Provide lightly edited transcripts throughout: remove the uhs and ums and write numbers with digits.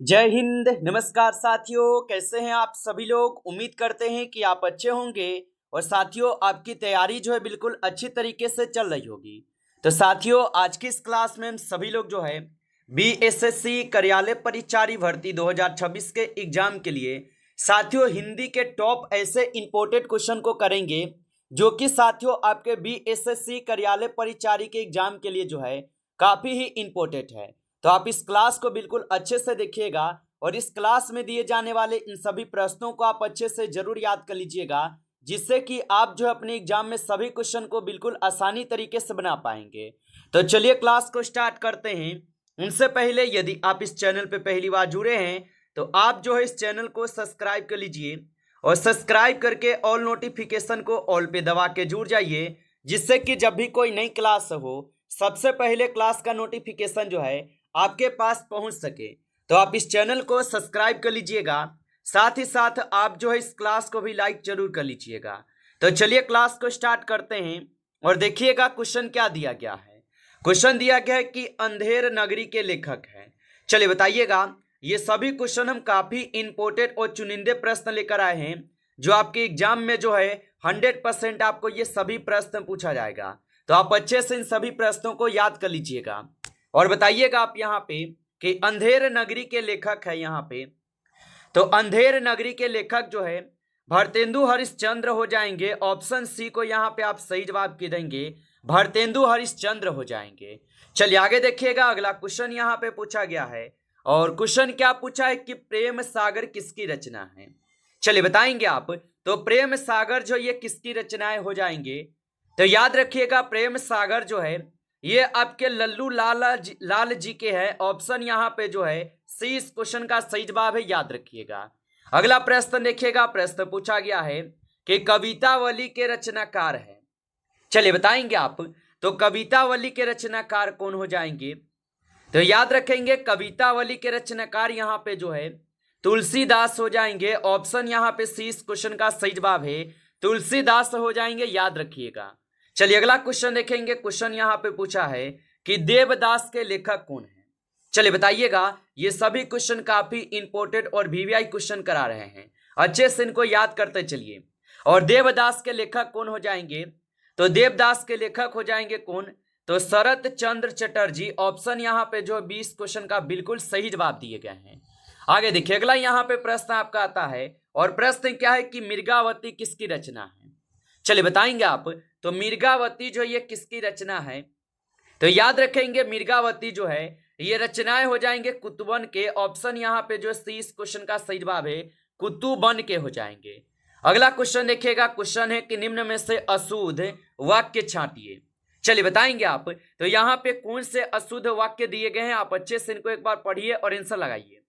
जय हिंद। नमस्कार साथियों, कैसे हैं आप सभी लोग। उम्मीद करते हैं कि आप अच्छे होंगे और साथियों आपकी तैयारी जो है बिल्कुल अच्छी तरीके से चल रही होगी। तो साथियों आज की इस क्लास में हम सभी लोग जो है बीएसएससी कार्यालय परिचारी भर्ती 2026 के एग्जाम के लिए साथियों हिंदी के टॉप ऐसे इंपॉर्टेंट क्वेश्चन को करेंगे जो कि साथियों आपके बीएसएससी कार्यालय परिचारी के एग्जाम के लिए जो है काफी ही इंपॉर्टेंट है। तो आप इस क्लास को बिल्कुल अच्छे से देखिएगा और इस क्लास में दिए जाने वाले इन सभी प्रश्नों को आप अच्छे से जरूर याद कर लीजिएगा, जिससे कि आप जो अपने एग्जाम में सभी क्वेश्चन को बिल्कुल आसानी तरीके से बना पाएंगे। तो चलिए क्लास को स्टार्ट करते हैं। उनसे पहले यदि आप इस चैनल पे पहली बार जुड़े हैं तो आप जो है इस चैनल को सब्सक्राइब कर लीजिए और सब्सक्राइब करके ऑल नोटिफिकेशन को ऑल पे दबा के जुड़ जाइए, जिससे कि जब भी कोई नई क्लास हो सबसे पहले क्लास का नोटिफिकेशन जो है आपके पास पहुंच सके। तो आप इस चैनल को सब्सक्राइब कर लीजिएगा, साथ ही साथ आप जो है इस क्लास को भी लाइक जरूर कर लीजिएगा। तो चलिए क्लास को स्टार्ट करते हैं और देखिएगा क्वेश्चन क्या दिया गया है। क्वेश्चन दिया गया है कि अंधेर नगरी के लेखक हैं। चलिए बताइएगा। ये सभी क्वेश्चन हम काफी इंपॉर्टेंट और चुनिंदे प्रश्न लेकर आए हैं जो आपके एग्जाम में जो है 100% आपको ये सभी प्रश्न पूछा जाएगा। तो आप अच्छे से इन सभी प्रश्नों को याद कर लीजिएगा और बताइएगा आप यहाँ पे कि अंधेर नगरी के लेखक है यहाँ पे। तो अंधेर नगरी के लेखक जो है भारतेंदु हरिश्चंद्र हो जाएंगे। ऑप्शन सी को यहाँ पे आप सही जवाब की देंगे, भारतेंदु हरिश्चंद्र हो जाएंगे। चलिए आगे देखिएगा, अगला क्वेश्चन यहाँ पे पूछा गया है और क्वेश्चन क्या पूछा है कि प्रेम सागर किसकी रचना है। चलिए बताएंगे आप। तो प्रेम सागर जो ये किसकी रचनाएं हो जाएंगे। तो याद रखिएगा प्रेम सागर जो है ये आपके लल्लू लाल जी के हैं। ऑप्शन यहाँ पे जो है सी इस क्वेश्चन का सही जवाब है, याद रखिएगा। अगला प्रश्न देखिएगा, प्रश्न पूछा गया है कि कवितावली के रचनाकार हैं। चलिए बताएंगे आप। तो कवितावली के रचनाकार कौन हो जाएंगे। तो याद रखेंगे कवितावली के रचनाकार यहाँ पे जो है तुलसीदास हो जाएंगे। ऑप्शन यहाँ पे सी इस क्वेश्चन का सही जवाब है, तुलसीदास हो जाएंगे, याद रखिएगा। चलिए अगला क्वेश्चन देखेंगे। क्वेश्चन यहाँ पे पूछा है कि देवदास के लेखक कौन है। चलिए बताइएगा। ये सभी क्वेश्चन काफी इंपॉर्टेंट और वीवीआई क्वेश्चन करा रहे हैं, अच्छे से इनको याद करते चलिए। और देवदास के लेखक कौन हो जाएंगे। तो देवदास के लेखक हो जाएंगे कौन। तो शरत चंद्र चटर्जी। ऑप्शन यहाँ पे जो 20 क्वेश्चन का बिल्कुल सही जवाब दिए गए हैं। आगे देखिए अगला यहाँ पे प्रश्न आपका आता है और प्रश्न क्या है कि मिर्गावती किसकी रचना है। चलिए बताएंगे आप। तो मिर्गावती जो ये किसकी रचना है। तो याद रखेंगे मिर्गावती जो है ये रचनाएं हो जाएंगे कुतुबन के। ऑप्शन यहाँ पे जो सी इस क्वेश्चन का सही जवाब है, कुतुबन के हो जाएंगे। अगला क्वेश्चन देखिएगा। क्वेश्चन है कि निम्न में से अशुद्ध वाक्य छांटिए। चलिए बताएंगे आप। तो यहाँ पे कौन से अशुद्ध वाक्य दिए गए हैं, आप अच्छे से इनको एक बार पढ़िए और आंसर लगाइए।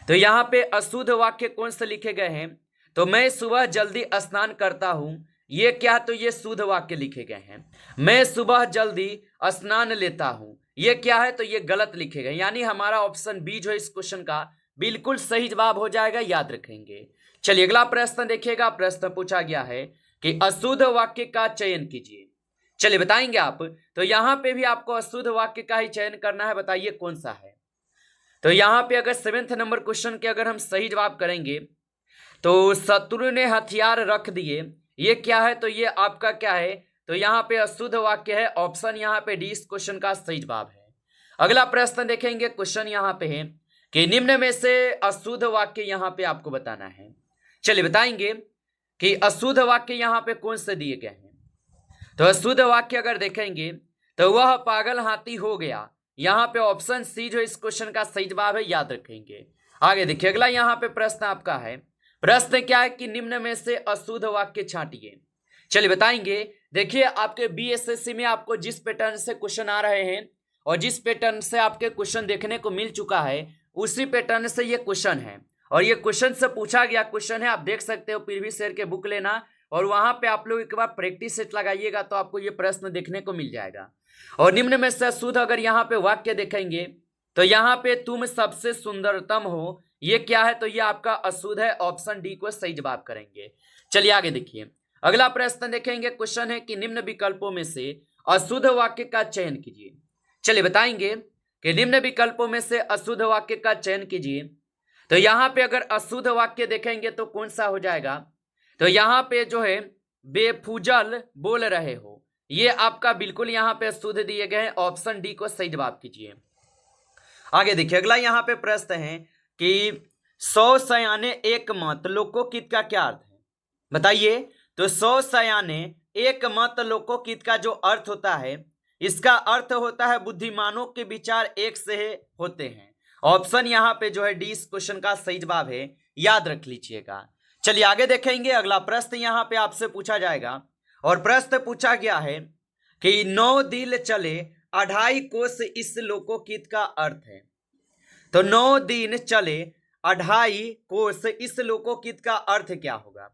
तो यहाँ पे अशुद्ध वाक्य कौन से लिखे गए हैं। तो मैं सुबह जल्दी स्नान करता हूं, ये क्या। तो ये शुद्ध वाक्य लिखे गए हैं। मैं सुबह जल्दी स्नान लेता हूं, ये क्या है। तो ये गलत लिखे गए, यानी हमारा ऑप्शन बी जो है इस क्वेश्चन का बिल्कुल सही जवाब हो जाएगा, याद रखेंगे। चलिए अगला प्रश्न देखिएगा। प्रश्न पूछा गया है कि अशुद्ध वाक्य का चयन कीजिए। चलिए बताएंगे आप। तो यहाँ पे भी आपको अशुद्ध वाक्य का ही चयन करना है, बताइए कौन सा है। तो यहाँ पे अगर 7वें नंबर क्वेश्चन के अगर हम सही जवाब करेंगे तो शत्रु ने हथियार रख दिए, ये क्या है। तो ये आपका क्या है। तो यहाँ पे अशुद्ध वाक्य है। ऑप्शन यहाँ पे डी इस क्वेश्चन का सही जवाब है। अगला प्रश्न देखेंगे। क्वेश्चन यहाँ पे है कि निम्न में से अशुद्ध वाक्य यहाँ पे आपको बताना है। चलिए बताएंगे कि अशुद्ध वाक्य यहाँ पे कौन से दिए गए हैं। तो अशुद्ध वाक्य अगर देखेंगे तो वह पागल हाथी हो गया, यहाँ पे ऑप्शन सी जो इस क्वेश्चन का सही जवाब है, याद रखेंगे। आगे देखिए अगला यहाँ पे प्रश्न आपका है। प्रश्न क्या है कि निम्न में से अशुद्ध वाक्य छांटिए। चलिए बताएंगे। देखिए आपके बीएसएससी में आपको जिस पैटर्न से क्वेश्चन आ रहे हैं और जिस पैटर्न से आपके क्वेश्चन देखने को मिल चुका है उसी पैटर्न से ये क्वेश्चन है और ये क्वेश्चन से पूछा गया क्वेश्चन है। आप देख सकते हो पीवी सर के बुक लेना और वहां पे आप लोग एक बार प्रैक्टिस सेट लगाइएगा तो आपको ये प्रश्न देखने को मिल जाएगा। और निम्न में से शुद्ध अगर यहाँ पे वाक्य देखेंगे तो यहाँ पे तुम सबसे सुंदरतम हो, ये क्या है। तो ये आपका अशुद्ध है। ऑप्शन डी को सही जवाब करेंगे। चलिए आगे देखिए अगला प्रश्न देखेंगे। क्वेश्चन है कि निम्न विकल्पों में से अशुद्ध वाक्य का चयन कीजिए। चलिए बताएंगे। कि निम्न विकल्पों में से अशुद्ध वाक्य का चयन कीजिए। तो यहाँ पे अगर अशुद्ध वाक्य देखेंगे तो कौन सा हो जाएगा, तो यहाँ पे जो है बेफुजल बोल रहे हो, ये आपका बिल्कुल यहाँ पे अशुद्ध दिए गए हैं। ऑप्शन डी को सही जवाब कीजिए। आगे देखिए अगला यहाँ पे प्रश्न है कि 100 सयाने एक मत लोकोकित का क्या अर्थ है, बताइए। तो 100 सयाने एक मत लोकोकित का जो अर्थ होता है, इसका अर्थ होता है बुद्धिमानों के विचार एक से होते हैं। ऑप्शन यहाँ पे जो है डी इस क्वेश्चन का सही जवाब है, याद रख लीजिएगा। चलिए आगे देखेंगे। अगला प्रश्न यहाँ पे आपसे पूछा जाएगा और प्रश्न पूछा गया है कि 9 दिल चले 2.5 कोस इस लोकोकित का अर्थ है। तो 9 दिन चले 2.5 कोस इस लोकोकित का अर्थ क्या होगा,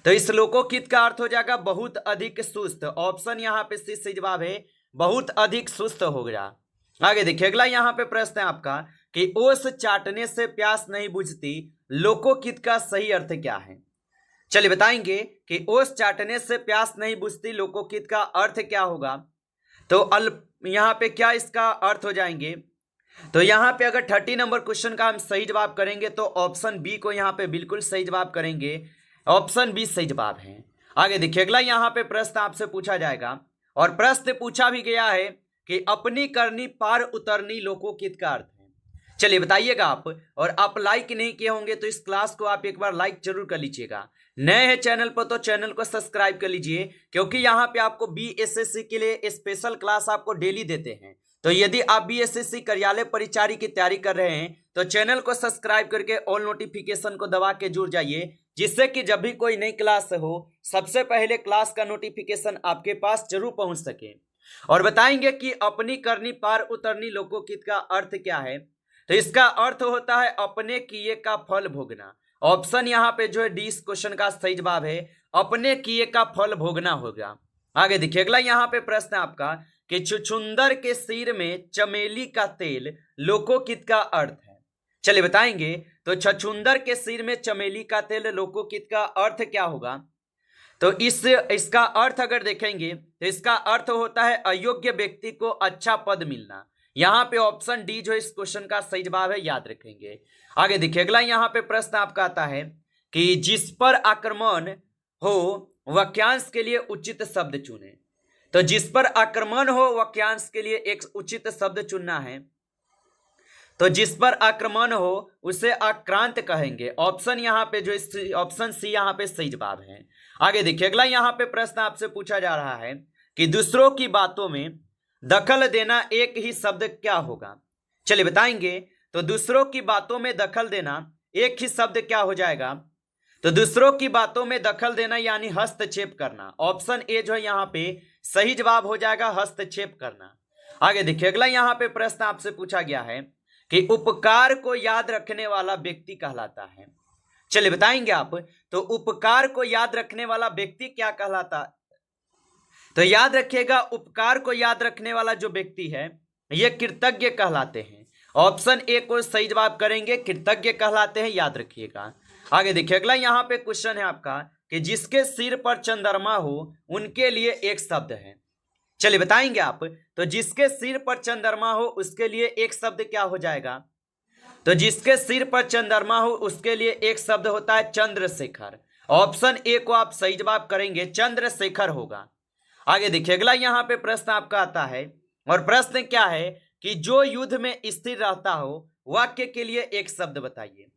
तो इस लोकोकित का अर्थ हो जाएगा बहुत अधिक सुस्त। ऑप्शन यहाँ पे सही जवाब है, बहुत अधिक सुस्त हो गया। आगे देखिए अगला यहाँ पे प्रश्न है आपका कि ओस चाटने से प्यास नहीं बुझती लोकोकित का सही अर्थ क्या है। चलिए बताएंगे कि ओस चाटने से प्यास नहीं बुझती लोकोकित का अर्थ क्या होगा। तो यहाँ पे क्या इसका अर्थ हो जाएंगे, तो यहाँ पे अगर 30 नंबर क्वेश्चन का हम सही जवाब करेंगे तो ऑप्शन बी को यहाँ पे बिल्कुल सही जवाब करेंगे। ऑप्शन बी सही जवाब है। आगे देखिए अगला यहाँ पे प्रश्न आपसे पूछा जाएगा और प्रश्न पूछा भी गया है कि अपनी करनी पार उतरनी लोकोकित का अर्थ है। चलिए बताइएगा आप, और आप लाइक नहीं किए होंगे तो इस क्लास को आप एक बार लाइक जरूर कर लीजिएगा। नए हैं चैनल पर तो चैनल को सब्सक्राइब कर लीजिए, क्योंकि यहाँ पे आपको बीएसएससी के लिए स्पेशल क्लास आपको डेली देते हैं। तो यदि आप बीएसएससी कार्यालय परिचारी की तैयारी कर रहे हैं तो चैनल को सब्सक्राइब करके ऑल नोटिफिकेशन को दबा के जुड़ जाइए, जिससे कि जब भी कोई नई क्लास हो सबसे पहले क्लास का नोटिफिकेशन आपके पास जरूर पहुंच सके। और बताएंगे कि अपनी करनी पार उतरनी लोकोकित का अर्थ क्या है। तो इसका अर्थ होता है अपने किए का फल भोगना। ऑप्शन यहाँ पे जो है डी इस क्वेश्चन का सही जवाब है, अपने किए का फल भोगना होगा। आगे देखिए अगला यहाँ पे प्रश्न आपका कि छुछुंदर के सिर में चमेली का तेल लोकोकित का अर्थ है। चलिए बताएंगे। तो छछुंदर के सिर में चमेली का तेल लोकोकित का अर्थ क्या होगा। तो इसका अर्थ अगर देखेंगे तो इसका अर्थ होता है अयोग्य व्यक्ति को अच्छा पद मिलना। यहाँ पे ऑप्शन डी जो इस क्वेश्चन का सही जवाब है, याद रखेंगे। आगे देखिए अगला यहाँ पे प्रश्न आपका आता है कि जिस पर आक्रमण हो वाक्यांश के लिए उचित शब्द चुने। तो जिस पर आक्रमण हो वाक्यांश के लिए एक उचित शब्द चुनना है। तो जिस पर आक्रमण हो उसे आक्रांत कहेंगे। ऑप्शन यहाँ पे जो ऑप्शन सी यहाँ पे सही जवाब है। आगे देखिए अगला यहाँ पे प्रश्न आपसे पूछा जा रहा है कि दूसरों की बातों में दखल देना एक ही शब्द क्या होगा। चलिए बताएंगे। तो दूसरों की बातों में दखल देना एक ही शब्द क्या हो जाएगा। तो दूसरों की बातों में दखल देना यानी हस्तक्षेप करना। ऑप्शन ए जो है यहाँ पे सही जवाब हो जाएगा, हस्तक्षेप करना। आगे देखिए अगला यहाँ पे प्रश्न आपसे पूछा गया है कि उपकार को याद रखने वाला व्यक्ति कहलाता है। चलिए बताएंगे आप। तो उपकार को याद रखने वाला व्यक्ति क्या कहलाता है। तो याद रखिएगा, उपकार को याद रखने वाला जो व्यक्ति है ये कृतज्ञ कहलाते हैं। ऑप्शन ए को सही जवाब करेंगे, कृतज्ञ कहलाते हैं, याद रखिएगा। आगे देखिए अगला यहाँ पे क्वेश्चन है आपका कि जिसके सिर पर चंद्रमा हो उनके लिए एक शब्द है। चलिए बताएंगे आप। तो जिसके सिर पर चंद्रमा हो उसके लिए एक शब्द क्या हो जाएगा। तो जिसके सिर पर चंद्रमा हो उसके लिए एक शब्द होता है चंद्रशेखर। ऑप्शन ए को आप सही जवाब करेंगे, चंद्रशेखर होगा। आगे देखिए अगला यहाँ पे प्रश्न आपका आता है और प्रश्न क्या है कि जो युद्ध में स्थिर रहता हो वाक्य के लिए एक शब्द बताइए।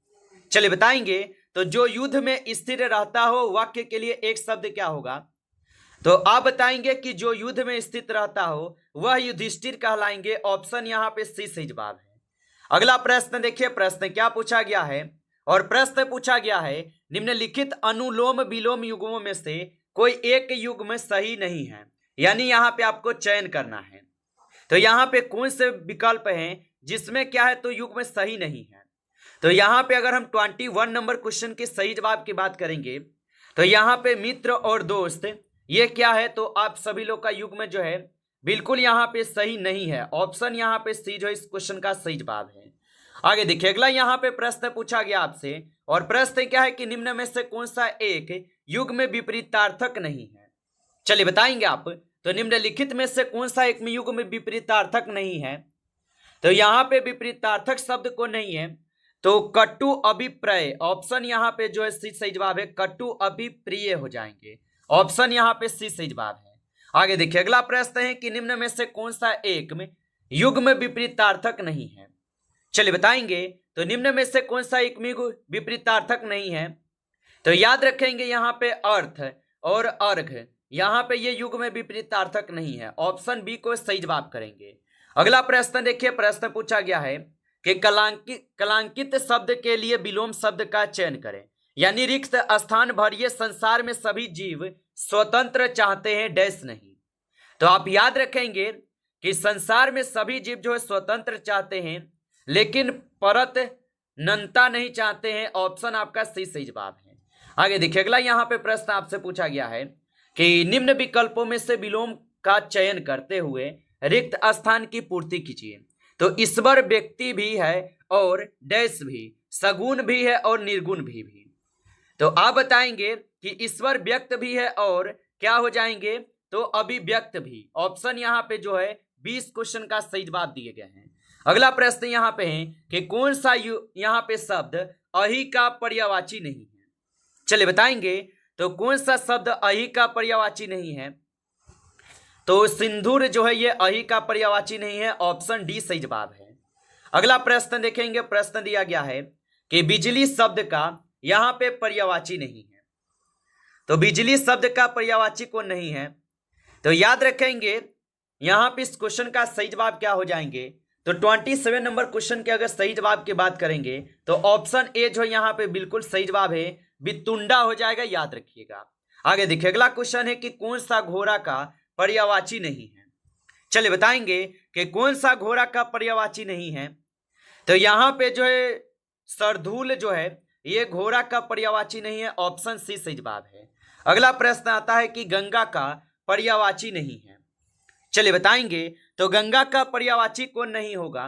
चलिए बताएंगे। तो जो युद्ध में स्थिर रहता हो वाक्य के लिए एक शब्द क्या होगा। तो आप बताएंगे कि जो युद्ध में स्थित रहता हो वह युधिष्ठिर कहलाएंगे। ऑप्शन यहाँ पे सी सही जवाब है। अगला प्रश्न देखिए, प्रश्न क्या पूछा गया है और प्रश्न पूछा गया है निम्नलिखित अनुलोम विलोम युग्मों में से कोई एक युग्म सही नहीं है, यानी यहाँ पे आपको चयन करना है। तो यहाँ पे कौन से विकल्प हैं जिसमें क्या है तो युग्म सही नहीं है। तो यहाँ पे अगर हम 21 नंबर क्वेश्चन के सही जवाब की बात करेंगे तो यहाँ पे मित्र और दोस्त ये क्या है, तो आप सभी लोग का युग्म जो है बिल्कुल यहाँ पे सही नहीं है। ऑप्शन यहाँ पे सी जो इस क्वेश्चन का सही जवाब है। आगे देखिए अगला यहाँ पे प्रश्न पूछा गया आपसे और प्रश्न क्या है कि निम्न में से कौन सा एक युग्म विपरीतार्थक नहीं है। चलिए बताएंगे आप। तो निम्नलिखित में से कौन सा एक युग्म विपरीतार्थक नहीं है। तो यहाँ पे विपरीतार्थक शब्द को नहीं है, तो कटु अभिप्राय ऑप्शन यहाँ पे जो है सी सही जवाब है, कटु अभिप्रिय हो जाएंगे। ऑप्शन यहाँ पे सी सही जवाब है। आगे देखिए अगला प्रश्न है कि निम्न में से कौन सा एक में युग्म विपरीतार्थक नहीं है। चलिए बताएंगे, तो निम्न में से कौन सा एक में विपरीतार्थक नहीं है। तो याद रखेंगे यहाँ पे अर्थ और अर्घ, यहाँ पे ये युग में विपरीतार्थक नहीं है। ऑप्शन बी को सही जवाब करेंगे। अगला प्रश्न देखिए, प्रश्न पूछा गया है कि कलांकित शब्द के लिए विलोम शब्द का चयन करें, यानी रिक्त स्थान भरिए संसार में सभी जीव स्वतंत्र चाहते हैं डैश नहीं। तो आप याद रखेंगे कि संसार में सभी जीव जो है स्वतंत्र चाहते हैं, लेकिन परत नंता नहीं चाहते हैं। ऑप्शन आपका सही जवाब है। आगे देखिए अगला यहाँ पे प्रश्न आपसे पूछा गया है कि निम्न विकल्पों में से विलोम का चयन करते हुए रिक्त स्थान की पूर्ति कीजिए। तो ईश्वर व्यक्ति भी है और डैश भी, सगुण भी है और निर्गुण भी। तो आप बताएंगे कि ईश्वर व्यक्त भी है और क्या हो जाएंगे, तो अभिव्यक्त भी। ऑप्शन यहाँ पे जो है 20 क्वेश्चन का सही जवाब दिए गए हैं। अगला प्रश्न यहाँ पे है कि कौन सा यहाँ पे शब्द अहि का पर्यायवाची नहीं है। चलिए बताएंगे, तो कौन सा शब्द अहि का पर्यायवाची नहीं है। तो सिंदूर जो है ये अहि का पर्यायवाची नहीं है। ऑप्शन डी सही जवाब है। अगला प्रश्न देखेंगे, प्रश्न दिया गया है कि बिजली शब्द का यहाँ पे पर्यायवाची नहीं है। तो बिजली शब्द का पर्यायवाची कौन नहीं है, तो याद रखेंगे यहाँ पे इस क्वेश्चन का सही जवाब क्या हो जाएंगे। तो 27 नंबर क्वेश्चन के अगर सही जवाब की बात करेंगे तो ऑप्शन ए जो यहाँ पे बिल्कुल सही जवाब है, वितुंडा हो जाएगा, याद रखिएगा। आगे देखिए अगला क्वेश्चन है कि कौन सा घोड़ा का पर्यायवाची नहीं है। चलिए बताएंगे कि कौन सा घोड़ा का पर्यायवाची नहीं है। तो यहाँ पे जो है सरधूल जो है ये घोड़ा का पर्यायवाची नहीं है। ऑप्शन सी सही जवाब है। अगला प्रश्न आता है कि गंगा का पर्यायवाची नहीं है। चलिए बताएंगे, तो गंगा का पर्यायवाची कौन नहीं होगा।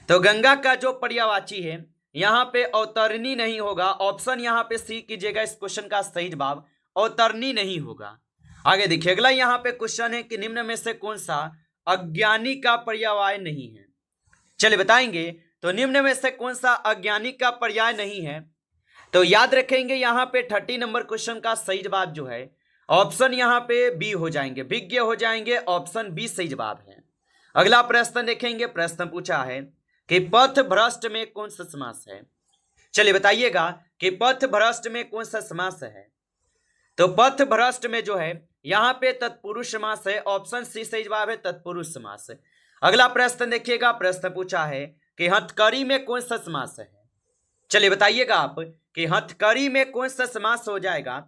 तो गंगा का जो पर्यायवाची है यहाँ पे अवतरणी नहीं होगा। ऑप्शन यहाँ पे सी कीजिएगा इस क्वेश्चन का सही जवाब, अवतरणी नहीं होगा। आगे देखिए अगला यहाँ पे क्वेश्चन है कि निम्न में से कौन सा अज्ञानी का पर्याय नहीं है। चलिए बताएंगे, तो निम्न में से कौन सा अज्ञानी का पर्याय नहीं है। तो याद रखेंगे यहाँ पे 30 नंबर क्वेश्चन का सही जवाब जो है ऑप्शन यहाँ पे बी हो जाएंगे, विज्ञ हो जाएंगे। ऑप्शन बी सही जवाब है। अगला प्रश्न देखेंगे, प्रश्न पूछा है कि पथ भ्रष्ट में कौन सा समास है। चलिए बताइएगा कि पथ भ्रष्ट में कौन सा समास है। तो पथ भ्रष्ट में जो है यहाँ पे तत्पुरुष समास है। ऑप्शन सी सही जवाब है, तत्पुरुष समास। अगला प्रश्न देखिएगा, प्रश्न पूछा है कि हथकड़ी में कौन सा समास है। चलिए बताइएगा आप कि हथकड़ी में कौन सा समास हो जाएगा।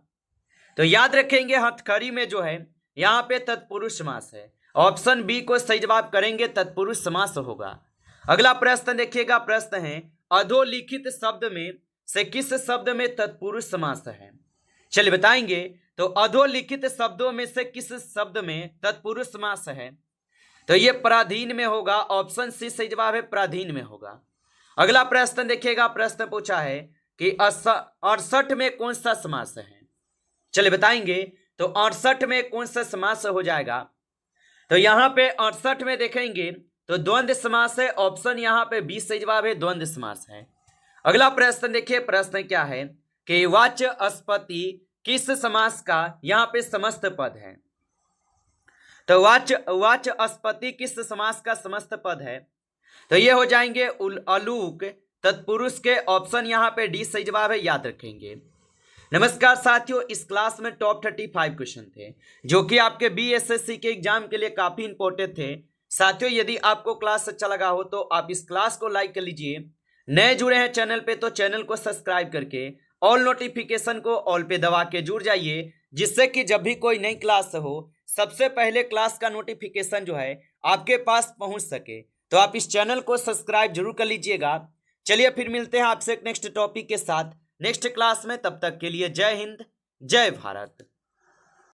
तो याद रखेंगे हथकड़ी में जो है यहाँ पे तत्पुरुष समास है। ऑप्शन बी को सही जवाब करेंगे, तत्पुरुष समास होगा। अगला प्रश्न देखिएगा, प्रश्न है अधोलिखित शब्द में से किस शब्द में तत्पुरुष समास है। चलिए बताएंगे, तो अधोलिखित शब्दों में से किस शब्द में तत्पुरुष समास है। तो ये पराधीन में होगा। ऑप्शन सी सही जवाब है, पराधीन में होगा। अगला प्रश्न देखिएगा, प्रश्न पूछा है कि 68 में कौन सा समास है। चलिए बताएंगे, तो 68 में कौन सा समास हो जाएगा। तो यहाँ पे 68 में देखेंगे तो द्वंद्व समास है। ऑप्शन यहाँ पे 20 सही जवाब है, द्वंद्व समास है। अगला प्रश्न देखिए, प्रश्न क्या है कि वाचस्पति किस समास का यहाँ पे समस्त पद है। तो वाचस्पति किस समास का समस्त पद है। तो ये हो जाएंगे अलूक तत्पुरुष के। ऑप्शन यहाँ पे डी सही जवाब है, याद रखेंगे। नमस्कार साथियों, इस क्लास में टॉप 35 क्वेश्चन थे जो कि आपके बीएसएससी के एग्जाम के लिए काफी इंपॉर्टेंट थे। साथियों यदि आपको क्लास अच्छा लगा हो तो आप इस क्लास को लाइक कर लीजिए। नए जुड़े हैं चैनल पे तो चैनल को सब्सक्राइब करके ऑल नोटिफिकेशन को ऑल पे दबा के जुड़ जाइए, जिससे कि जब भी कोई नई क्लास हो सबसे पहले क्लास का नोटिफिकेशन जो है आपके पास पहुंच सके। तो आप इस चैनल को सब्सक्राइब जरूर कर लीजिएगा। चलिए फिर मिलते हैं आपसे एक नेक्स्ट टॉपिक के साथ नेक्स्ट क्लास में। तब तक के लिए जय हिंद, जय भारत।